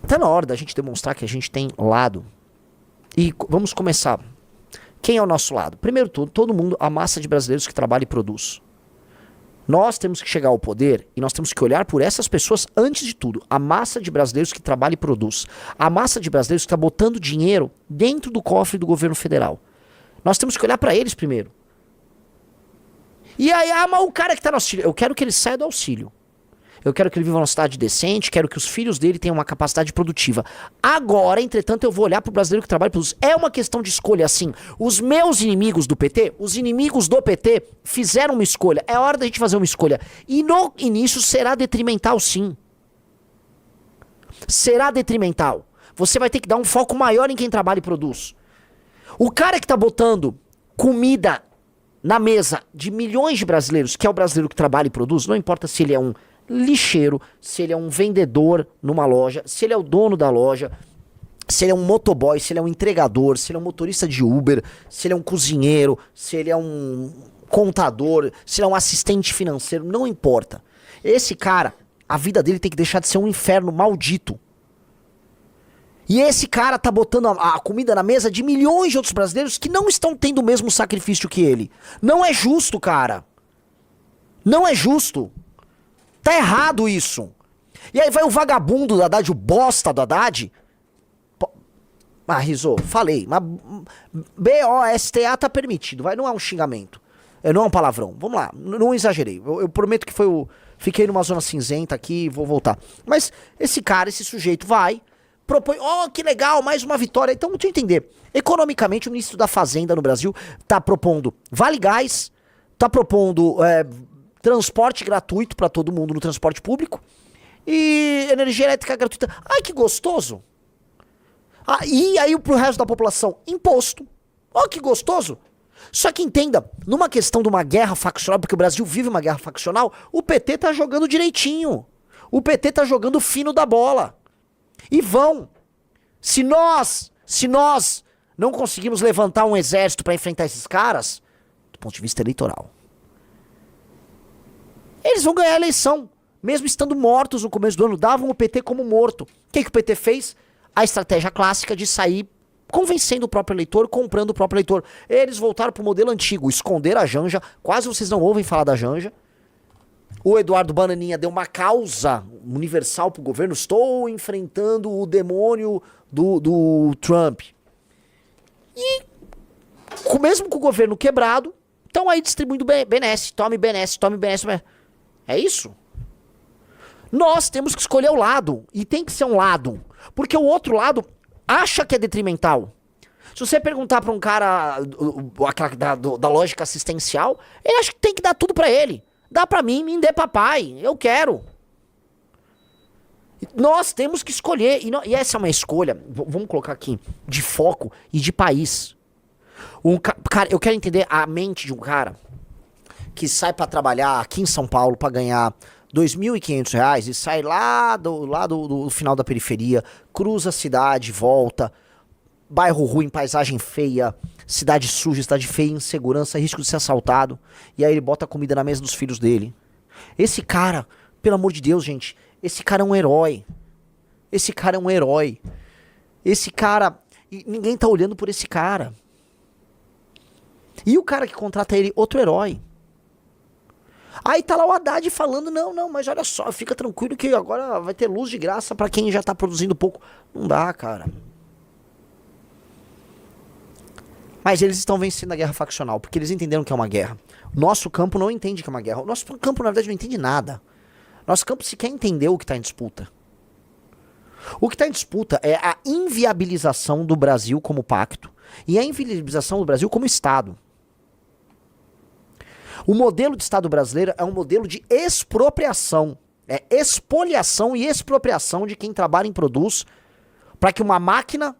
Tá na hora da gente demonstrar que a gente tem lado. E vamos começar. Quem é o nosso lado? Primeiro tudo, todo mundo, a massa de brasileiros que trabalha e produz. Nós temos que chegar ao poder e nós temos que olhar por essas pessoas antes de tudo. A massa de brasileiros que trabalha e produz. A massa de brasileiros que está botando dinheiro dentro do cofre do governo federal. Nós temos que olhar para eles primeiro. E aí, mas o cara que está no auxílio, eu quero que ele saia do auxílio. Eu quero que ele viva numa cidade decente, quero que os filhos dele tenham uma capacidade produtiva. Agora, entretanto, eu vou olhar pro brasileiro que trabalha e produz. É uma questão de escolha, assim. Os meus inimigos do PT, os inimigos do PT, fizeram uma escolha. É hora da gente fazer uma escolha. E no início será detrimental, sim. Será detrimental. Você vai ter que dar um foco maior em quem trabalha e produz. O cara que tá botando comida na mesa de milhões de brasileiros, que é o brasileiro que trabalha e produz, não importa se ele é um lixeiro, se ele é um vendedor numa loja, se ele é o dono da loja, se ele é um motoboy, se ele é um entregador, se ele é um motorista de Uber, se ele é um cozinheiro, se ele é um contador, se ele é um assistente financeiro, não importa. Esse cara, a vida dele tem que deixar de ser um inferno maldito. E esse cara tá botando a comida na mesa de milhões de outros brasileiros que não estão tendo o mesmo sacrifício que ele. Não é justo, cara. Não é justo. Tá errado isso. E aí vai o vagabundo do Haddad, o bosta do Haddad. Rizzo, falei. Mas B-O-S-T-A tá permitido. Não é um xingamento. Não é um palavrão. Vamos lá, não exagerei. Eu prometo que foi o... Fiquei numa zona cinzenta aqui e vou voltar. Mas esse cara, esse sujeito vai, propõe... que legal, mais uma vitória. Então, deixa eu entender. Economicamente, o ministro da Fazenda no Brasil tá propondo Vale Gás, tá propondo... transporte gratuito pra todo mundo no transporte público e energia elétrica gratuita. Ai, que gostoso. E aí pro resto da população, imposto. Que gostoso. Só que entenda, numa questão de uma guerra faccional, porque o Brasil vive uma guerra faccional, o PT tá jogando direitinho. O PT tá jogando fino da bola. E vão. Se nós não conseguimos levantar um exército pra enfrentar esses caras, do ponto de vista eleitoral, eles vão ganhar a eleição, mesmo estando mortos no começo do ano. Davam o PT como morto. O que o PT fez? A estratégia clássica de sair convencendo o próprio eleitor, comprando o próprio eleitor. Eles voltaram pro modelo antigo, esconder a Janja. Quase vocês não ouvem falar da Janja. O Eduardo Bananinha deu uma causa universal pro governo. Estou enfrentando o demônio do Trump. E mesmo com o governo quebrado, estão aí distribuindo benesse. Tome benesse, tome benesse. É isso? Nós temos que escolher o lado. E tem que ser um lado. Porque o outro lado acha que é detrimental. Se você perguntar pra um cara da lógica assistencial, ele acha que tem que dar tudo pra ele. Dá pra mim, me dê papai. Eu quero. Nós temos que escolher. E essa é uma escolha, vamos colocar aqui, de foco e de país. Cara, eu quero entender a mente de um cara que sai pra trabalhar aqui em São Paulo pra ganhar R$2.500 e sai lá do final da periferia, cruza a cidade, volta, bairro ruim, paisagem feia, cidade suja, cidade feia, insegurança, risco de ser assaltado, e aí ele bota a comida na mesa dos filhos dele. Esse cara, pelo amor de Deus, gente, esse cara é um herói. Esse cara é um herói. Esse cara, e ninguém tá olhando por esse cara. E o cara que contrata ele, outro herói. Aí tá lá o Haddad falando, não, mas olha só, fica tranquilo que agora vai ter luz de graça pra quem já tá produzindo pouco. Não dá, cara. Mas eles estão vencendo a guerra faccional, porque eles entenderam que é uma guerra. Nosso campo não entende que é uma guerra. O nosso campo, na verdade, não entende nada. Nosso campo sequer entendeu o que tá em disputa. O que tá em disputa é a inviabilização do Brasil como pacto e a inviabilização do Brasil como Estado. O modelo de Estado brasileiro é um modelo de expropriação. É expoliação e expropriação de quem trabalha e produz para que uma máquina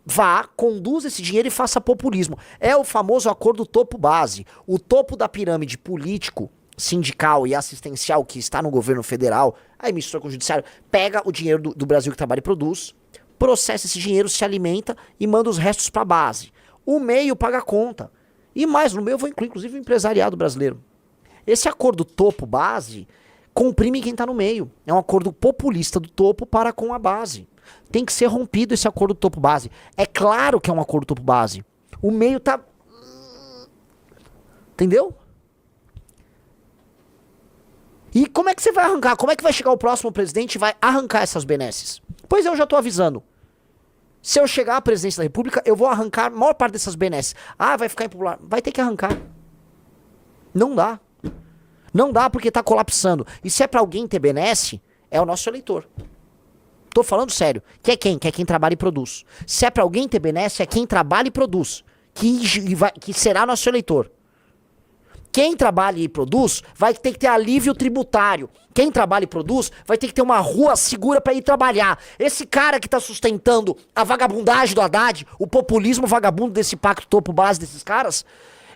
vá, conduza esse dinheiro e faça populismo. É o famoso acordo topo-base. O topo da pirâmide político, sindical e assistencial que está no governo federal, aí mistura com o judiciário, pega o dinheiro do Brasil que trabalha e produz, processa esse dinheiro, se alimenta e manda os restos para a base. O meio paga a conta. E mais, no meio eu vou incluir inclusive o empresariado brasileiro. Esse acordo topo-base comprime quem está no meio. É um acordo populista do topo para com a base. Tem que ser rompido esse acordo topo-base. É claro que é um acordo topo-base. O meio tá... Entendeu? E como é que você vai arrancar? Como é que vai chegar o próximo presidente e vai arrancar essas benesses? Pois eu já tô avisando. Se eu chegar à presidência da República, eu vou arrancar a maior parte dessas benesses. Ah, vai ficar impopular. Vai ter que arrancar. Não dá. Não dá porque tá colapsando. E se é pra alguém ter benesse, é o nosso eleitor. Tô falando sério. Que é quem? Que é quem trabalha e produz. Se é pra alguém ter benesse, é quem trabalha e produz. Que será nosso eleitor. Quem trabalha e produz vai ter que ter alívio tributário. Quem trabalha e produz vai ter que ter uma rua segura pra ir trabalhar. Esse cara que tá sustentando a vagabundagem do Haddad, o populismo vagabundo desse pacto topo-base desses caras,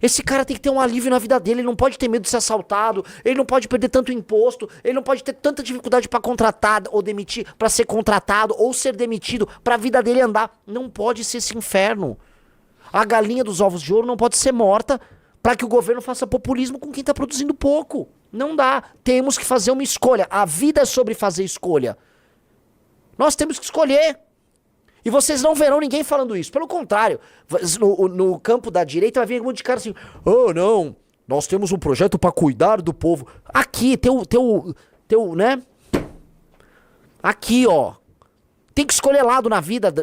esse cara tem que ter um alívio na vida dele. Ele não pode ter medo de ser assaltado, ele não pode perder tanto imposto, ele não pode ter tanta dificuldade pra contratar ou demitir, pra ser contratado ou ser demitido, pra vida dele andar. Não pode ser esse inferno. A galinha dos ovos de ouro não pode ser morta para que o governo faça populismo com quem tá produzindo pouco. Não dá. Temos que fazer uma escolha. A vida é sobre fazer escolha. Nós temos que escolher. E vocês não verão ninguém falando isso. Pelo contrário, no campo da direita vai vir um monte de cara assim: oh, não, nós temos um projeto para cuidar do povo. Aqui, né? Aqui, ó. Tem que escolher lado na vida.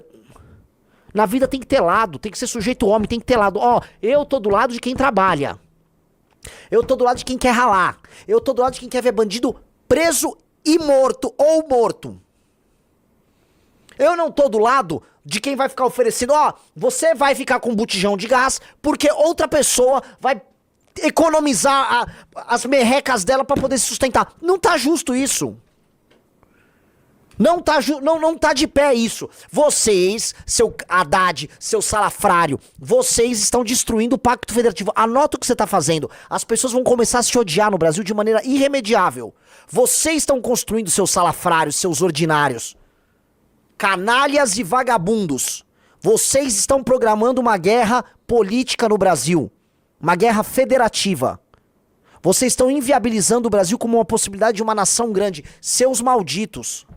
Na vida tem que ter lado, tem que ser sujeito homem, tem que ter lado. Ó, eu tô do lado de quem trabalha. Eu tô do lado de quem quer ralar. Eu tô do lado de quem quer ver bandido preso e morto, ou morto. Eu não tô do lado de quem vai ficar oferecendo, ó, você vai ficar com um botijão de gás, porque outra pessoa vai economizar as merrecas dela pra poder se sustentar. Não tá justo isso. Não tá de pé isso. Vocês, seu Haddad, seu salafrário, vocês estão destruindo o Pacto Federativo. Anota o que você tá fazendo. As pessoas vão começar a se odiar no Brasil de maneira irremediável. Vocês estão construindo seus salafrários, seus ordinários. Canalhas e vagabundos. Vocês estão programando uma guerra política no Brasil. Uma guerra federativa. Vocês estão inviabilizando o Brasil como uma possibilidade de uma nação grande. Seus malditos.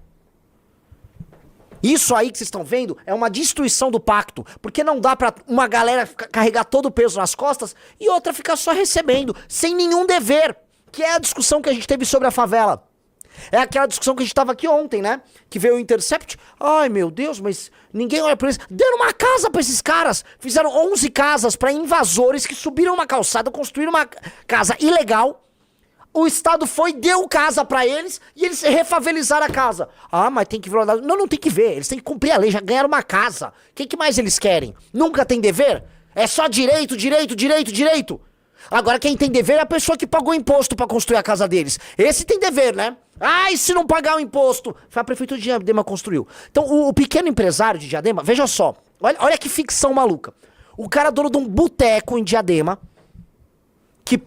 Isso aí que vocês estão vendo é uma destruição do pacto, porque não dá pra uma galera carregar todo o peso nas costas e outra ficar só recebendo, sem nenhum dever, que é a discussão que a gente teve sobre a favela. É aquela discussão que a gente tava aqui ontem, né? Que veio o Intercept. Ai, meu Deus, mas ninguém olha pra eles. Deram uma casa pra esses caras. Fizeram 11 casas pra invasores que subiram uma calçada, construíram uma casa ilegal. O Estado foi, deu casa pra eles e eles refavelizaram a casa. Ah, mas tem que ver... Não tem que ver. Eles têm que cumprir a lei. Já ganharam uma casa. O que mais eles querem? Nunca tem dever? É só direito, direito, direito, direito. Agora quem tem dever é a pessoa que pagou imposto pra construir a casa deles. Esse tem dever, né? Ah, e se não pagar o imposto? Foi a prefeitura de Diadema construiu. Então o pequeno empresário de Diadema, veja só. Olha que ficção maluca. O cara dono de um boteco em Diadema... que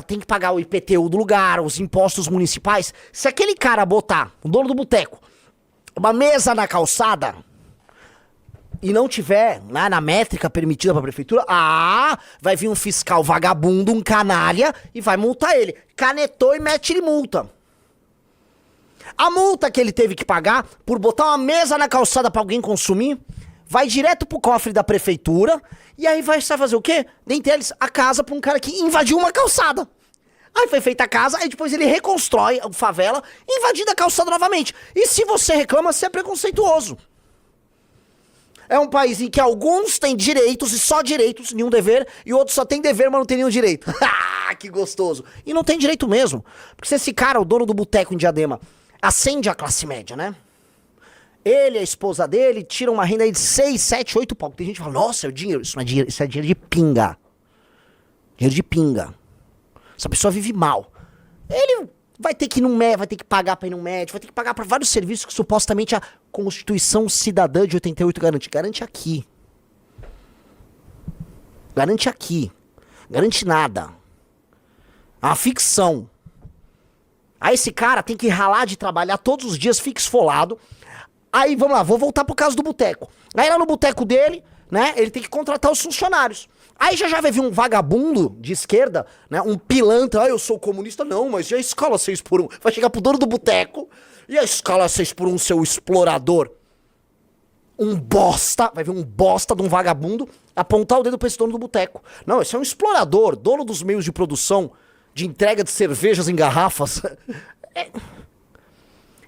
tem que pagar o IPTU do lugar, os impostos municipais. Se aquele cara botar, o dono do boteco, uma mesa na calçada e não tiver na métrica permitida pra prefeitura, vai vir um fiscal vagabundo, um canalha, e vai multar ele. Canetou e mete-lhe multa. A multa que ele teve que pagar por botar uma mesa na calçada pra alguém consumir, vai direto pro cofre da prefeitura, e aí vai fazer o quê? Dentre eles, a casa pra um cara que invadiu uma calçada. Aí foi feita a casa, aí depois ele reconstrói a favela, invadindo a calçada novamente. E se você reclama, você é preconceituoso. É um país em que alguns têm direitos e só direitos, nenhum dever, e outros só tem dever, mas não tem nenhum direito. Que gostoso. E não tem direito mesmo. Porque se esse cara, o dono do boteco em Diadema, acende a classe média, né? Ele e a esposa dele tiram uma renda aí de 6, 7, 8 pau. Tem gente que fala, nossa, é dinheiro. Isso não é dinheiro, isso é dinheiro de pinga. Dinheiro de pinga. Essa pessoa vive mal. Ele vai ter que ir num médico, vai ter que pagar pra ir num médico, vai ter que pagar pra vários serviços que supostamente a Constituição Cidadã de 88 garante. Garante aqui. Garante aqui. Garante nada. É uma ficção. Aí esse cara tem que ralar de trabalhar todos os dias, fica esfolado. Aí, vamos lá, vou voltar pro caso do boteco. Aí lá no boteco dele, né, ele tem que contratar os funcionários. Aí já vai vir um vagabundo de esquerda, né, um pilantra, eu sou comunista, não, mas e a escala 6x1? Vai chegar pro dono do boteco, e a escala 6x1, seu explorador? um bosta, vai ver um bosta de um vagabundo apontar o dedo pra esse dono do boteco. Não, esse é um explorador, dono dos meios de produção, de entrega de cervejas em garrafas.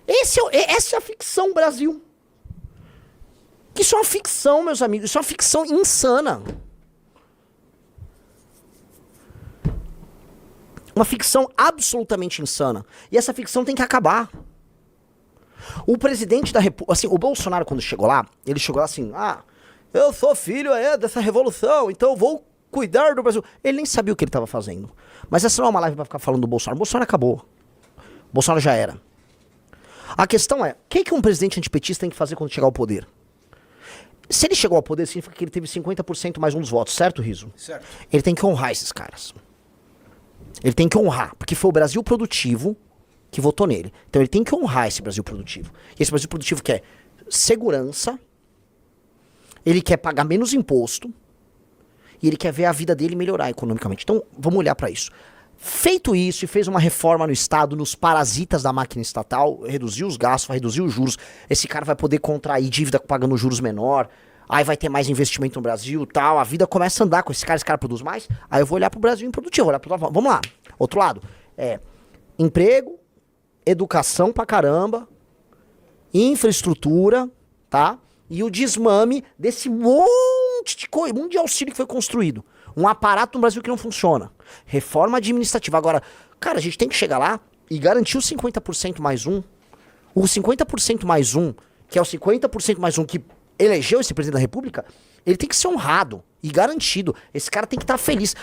Essa é a ficção Brasil. Isso é uma ficção, meus amigos. Isso é uma ficção insana. Uma ficção absolutamente insana. E essa ficção tem que acabar. O presidente da República... Assim, o Bolsonaro, quando chegou lá, ele chegou lá assim... eu sou filho dessa revolução, então eu vou cuidar do Brasil. Ele nem sabia o que ele estava fazendo. Mas essa não é uma live pra ficar falando do Bolsonaro. O Bolsonaro acabou. O Bolsonaro já era. A questão é, o que um presidente antipetista tem que fazer quando chegar ao poder? Se ele chegou ao poder, significa que ele teve 50% mais um dos votos, certo, Riso? Certo. Ele tem que honrar esses caras. Ele tem que honrar, porque foi o Brasil produtivo que votou nele. Então ele tem que honrar esse Brasil produtivo. E esse Brasil produtivo quer segurança, ele quer pagar menos imposto, e ele quer ver a vida dele melhorar economicamente. Então vamos olhar pra isso. Feito isso, e fez uma reforma no Estado, nos parasitas da máquina estatal, reduziu os gastos, vai reduzir os juros, esse cara vai poder contrair dívida pagando juros menor, aí vai ter mais investimento no Brasil, tal, a vida começa a andar com esse cara produz mais, aí eu vou olhar pro Brasil improdutivo, vou olhar pro outro lado, vamos lá, outro lado, emprego, educação pra caramba, infraestrutura, tá, e o desmame desse monte de auxílio que foi construído. Um aparato no Brasil que não funciona. Reforma administrativa. Agora, cara, a gente tem que chegar lá e garantir o 50% mais um. O 50% mais um, que é o 50% mais um que elegeu esse presidente da República, ele tem que ser honrado e garantido. Esse cara tem que estar feliz.